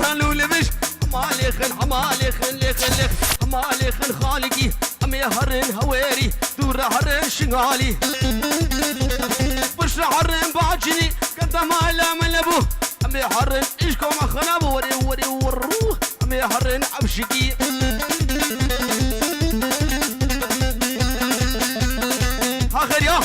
هلو لبش حمالي خن حمالي خن لخن حمالي خن خالقي أمي هرن هويري دور هرن شغالي بش هرن باجني قدام على ملبو أمي هرن إيشكم أخنا بوري وري ورو أمي هرن أبشكي آخر يا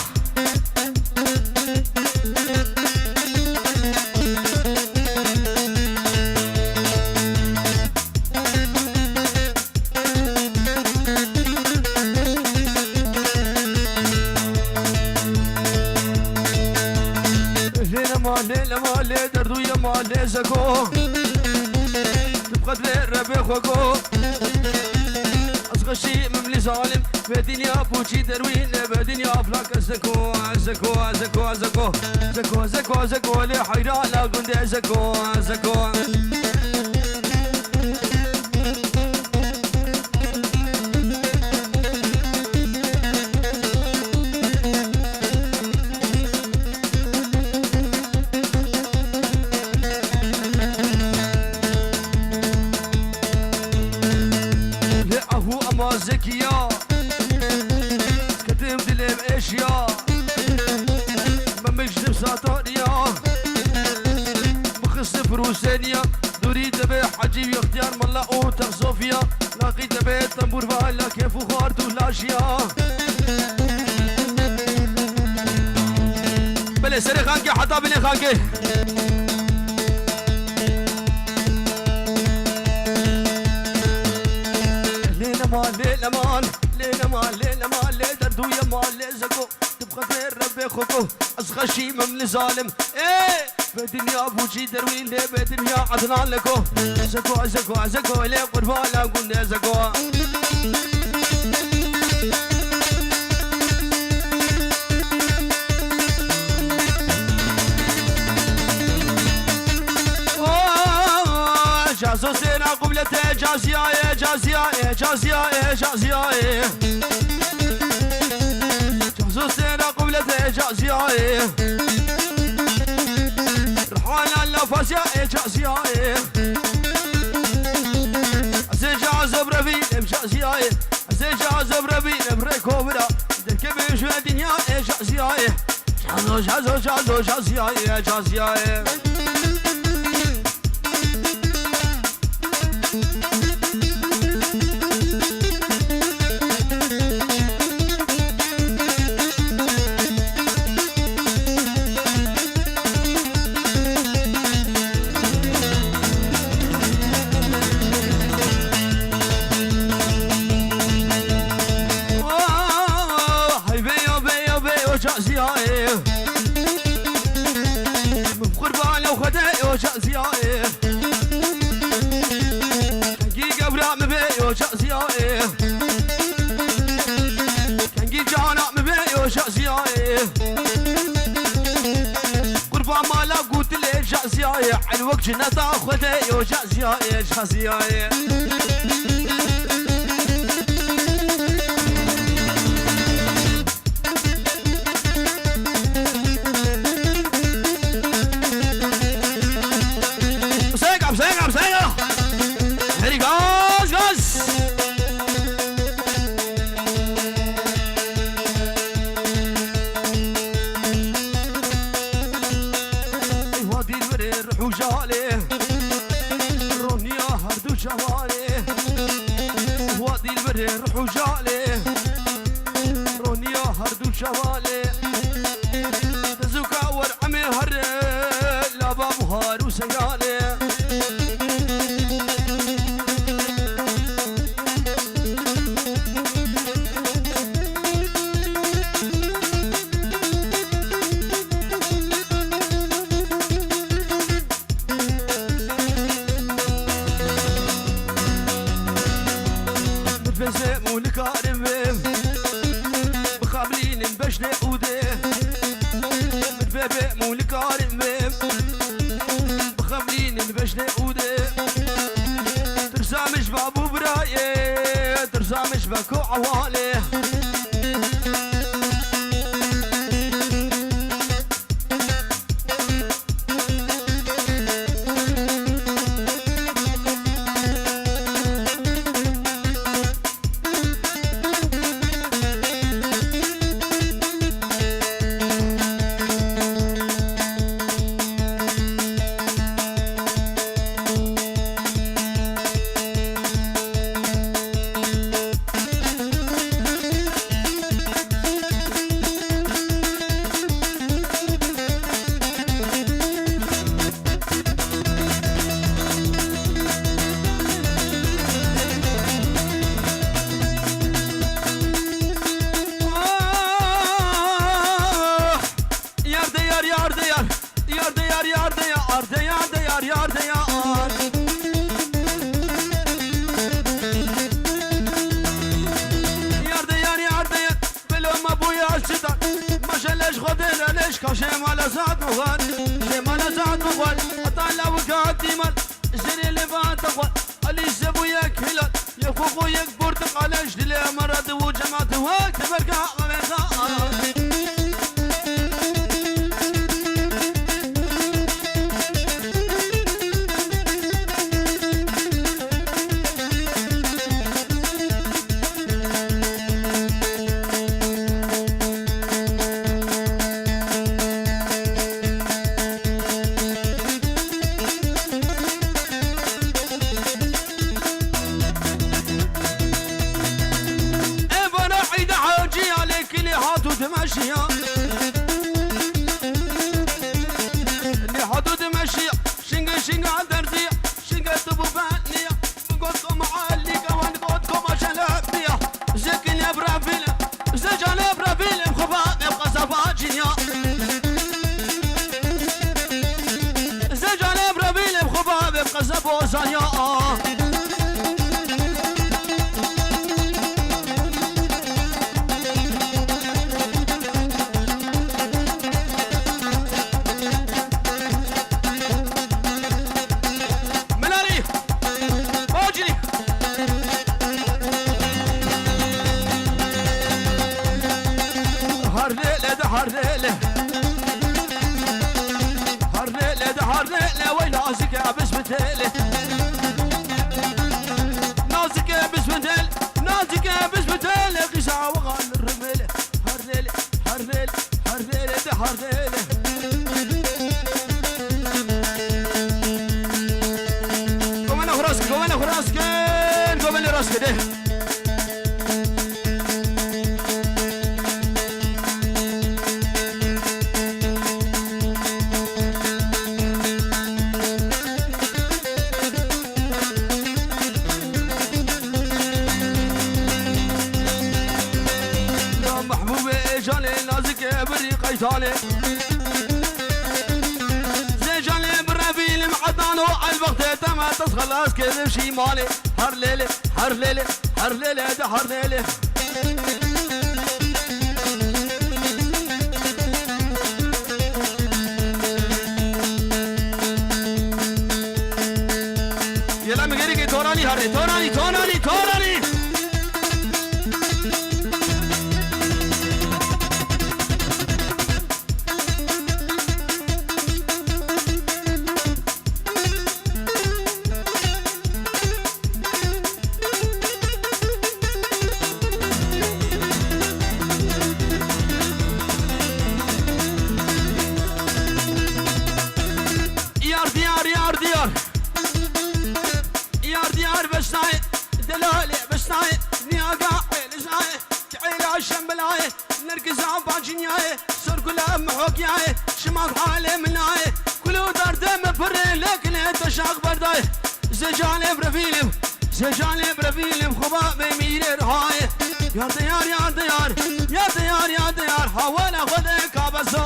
ليلة مالي دردو يا مالي زكو تبقى تلي ربي خوكو أصغى شي مملي ظالم بدنيا بوشي دروين بدنيا فلاك زكو زكو زكو زكو زكو زكو زكو لي حيران لا قندي زكو زكو زكية كتب دلي بأشياء ما مجدب ساطانية مخص فروسانية نريد به حجيب اختيار ملا او تغصوفيا لقيت به تنبور بالا كيف وخارت ولاشيا بلي سري خانكي حتى بلي خانكي ليلة مان ليلة مان ليلة مان ليلة دردو يا مان ليلة زكو تبقى غير ربي خوكو أصغى شي مملي ظالم ايه بدنيا بوشي دروين لي بدنيا عدنان لكو زكو زكو زكو لي قربان لا قلنا زكو جازو سينا قبلته جازياء جازياء جازياء جازياء جازو سينا قبلته جازياء رحانا اللفاسياء جازياء زي جازب ربين جازياء زي جازب ربين بريكوبرا دركب شو الدنيا جازياء جازو جازو جازو جازياء جازياء قربان لو خداي وجازياء حقيقة برا مبي وجازياء كنجي جانا مبي وجازياء قربان ما لا قلت لي جازياء على وقت نتا خداي وجازياء جازياء وادي البر روح وجالي رونيا هردو شوالي تزوكا ورعمي هر لا بابو هارو سيالي ترزامش بكو عوالي ديار ديار ديار يار ديار يار ديار يار ديار بلو ما بويا الشتاء ما شلش خدنا ليش كشمال زاد مغال شمال زاد مغال اطلع وقعد ديمال زين اللي بعد تقوى اللي سبويك هلال يخوخويك برتقال اجدلي مرض وجماعته وقت برقع غمزان ماشية اللي حدود ماشية شنقة شنقة درزية شنقة تبو بانية قدكم معالي كوان قدكم عشان بيا زكين يا برافيل زجان يا برافيل مخبا يبقى زفاجية زجان يا برافيل مخبا يبقى زفوزانية هرليلة هرليلة ده هرليلة وين نازك يا بسمتيلة نازك يا بسمتيلة نازك يا بسمتيلة قشع وغال الرميلة هرليلة هرليلة هرليلة ده هرليلة قوم انا خراسك قوم انا خراسك قوم انا راسك ده قيتالي زجالي برافيل معدانو الوقت تما تخلص كذب شي مالي هر ليلة هر ليلة هر ليلة ده هر ليلة يلا مغيري توراني هري توراني توراني توراني دلالي بشناي نياقا لجناي تعيل عشان بلاي نركز عباجينياي صار كلها محوكياي شمال حالي مناي كلو دار دم فرين لكن انت شاق برداي زجاني برفيلم زجاني برفيلم خبا بيميري رهاي يا ديار يا ديار يا ديار يا ديار حوالا خذك عبسو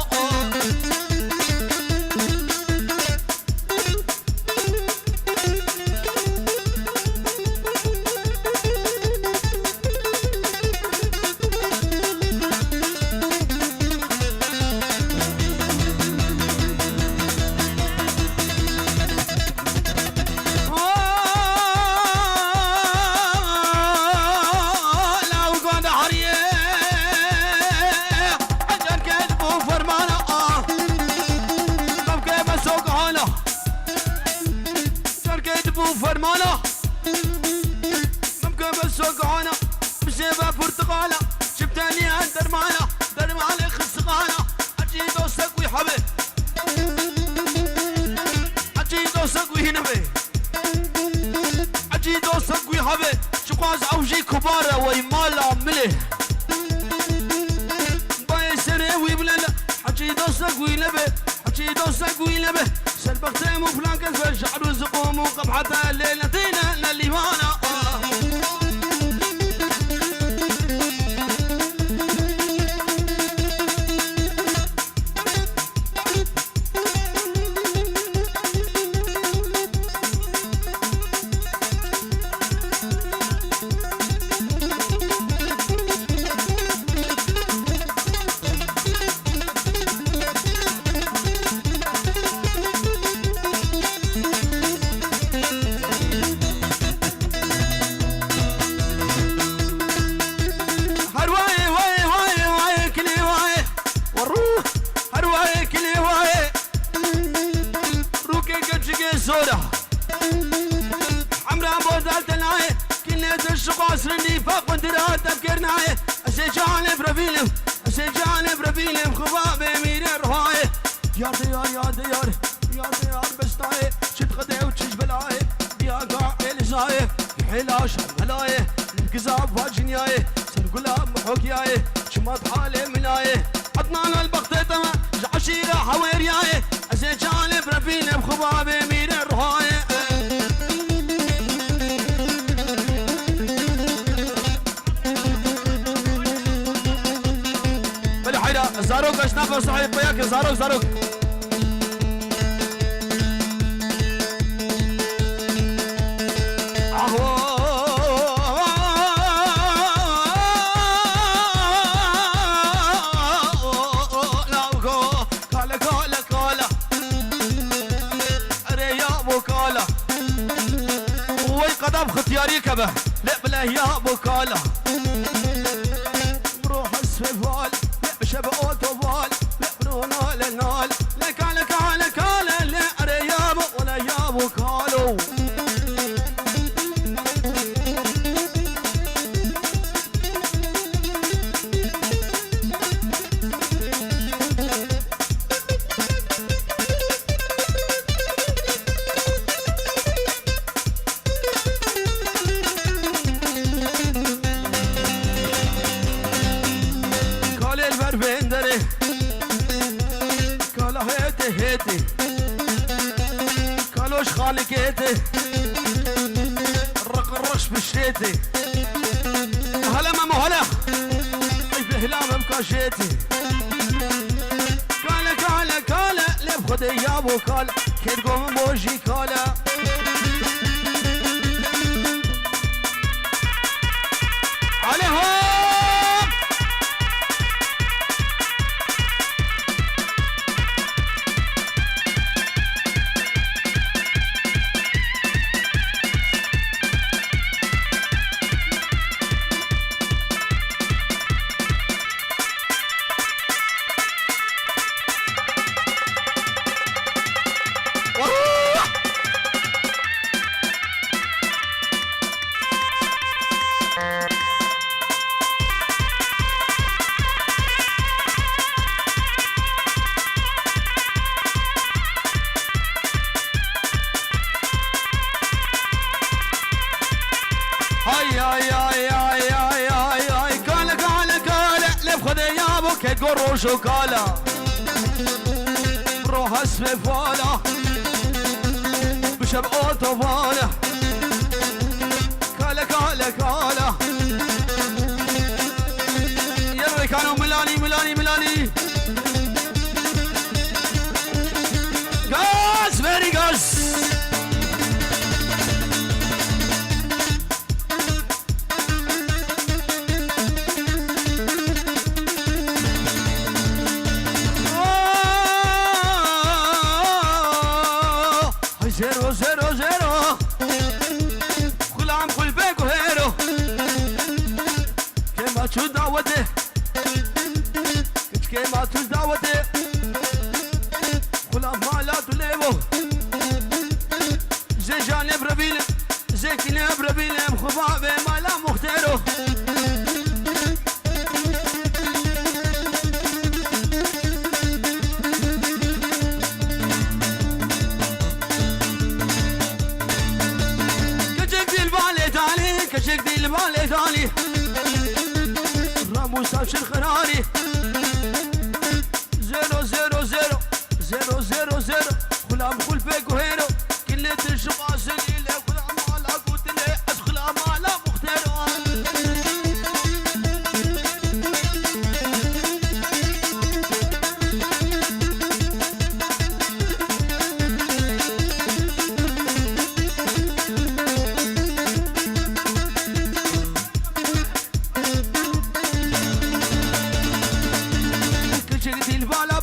فرمانة ممكن بس وقعانة بشيبة برتقالة جبتني درمانة درمانة خسقانة أجي دوسك ويحبي أجي دوسك وينبي أجي دوسك ويحبي شقاز أوجي كبارة ويمال عمله باي سري ويبلل أجي دوسك وينبي أجي دوسك وينبي سلبختي مفلان كذب الشعر وزقوم وقبحة الليلة دينا لليمانة زوره عمرها بودال تناي كنت الشقاص اللي فوق وندرات تفكرناي أسجاني برفيلم أسجاني برفيلم خباب أمير الرهاي يا ديار يا ديار يا ديار بستاي شد غدي وتشج بلاي يا قاعد زاي حلاش ملاي القزاب واجنياي سرقلاب محوكياي شمط حالي ملاي عطنان البخت تما عشيرة حويرياي أسجاني برفيلم خباب أمير الرهاي زاروك اشنافه صحيح وياك زاروك زاروك كالا كالا كالا ريا وكالا ويقدم ختياري كبه لا بلا يا بوكالا بروح السفال شبه اوتوبال لبرونا للنال لك على كالا كالا لا ريابو ولا يابو كالو هيتي كالوش خالقيتي الرق الرش بالشيتي هلا مامو هلا بهلا بمكاشيتي كالا كالا كالا لب خدي يا ابو كالا كي تقوم بوجي كالا عليهم تقول شوكولا بروح اسمي فولا بشب اوتوبالا كالا كالا كالا يلا كانوا ملاني ملاني ملاني غاز فيري غاز زيرو زيرو زيرو كل عام كل بيك وهيرو كيما تشو دعوتي كيما تشو دعوتي كل عام مالات وليبو زي جانب ربيلم زي كناب ربيلم خبابي مالا مختارو كشك دي البالي ثاني راموس ابشر خناني زيرو زيرو زيرو زيرو زيرو زيرو خلام كل فيك وهيرو كلة الشقاص اللي خلام مالا قلت لي خلام مالا مختارو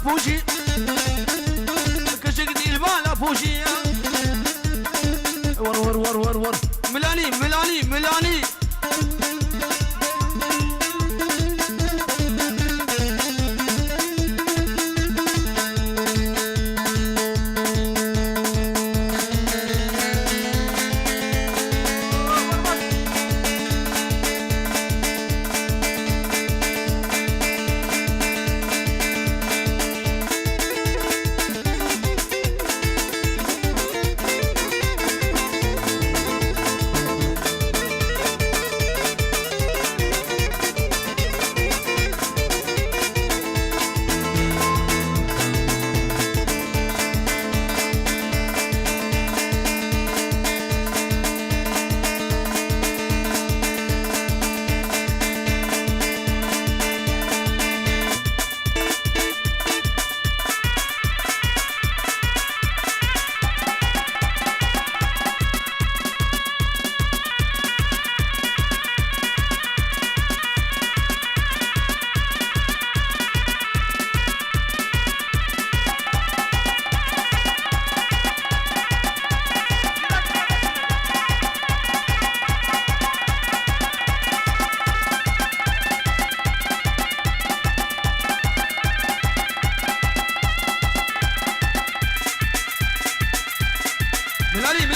فوجي كشك دي البالا فوجي ور ور ور ور ور ملاني ملاني ملاني ملالي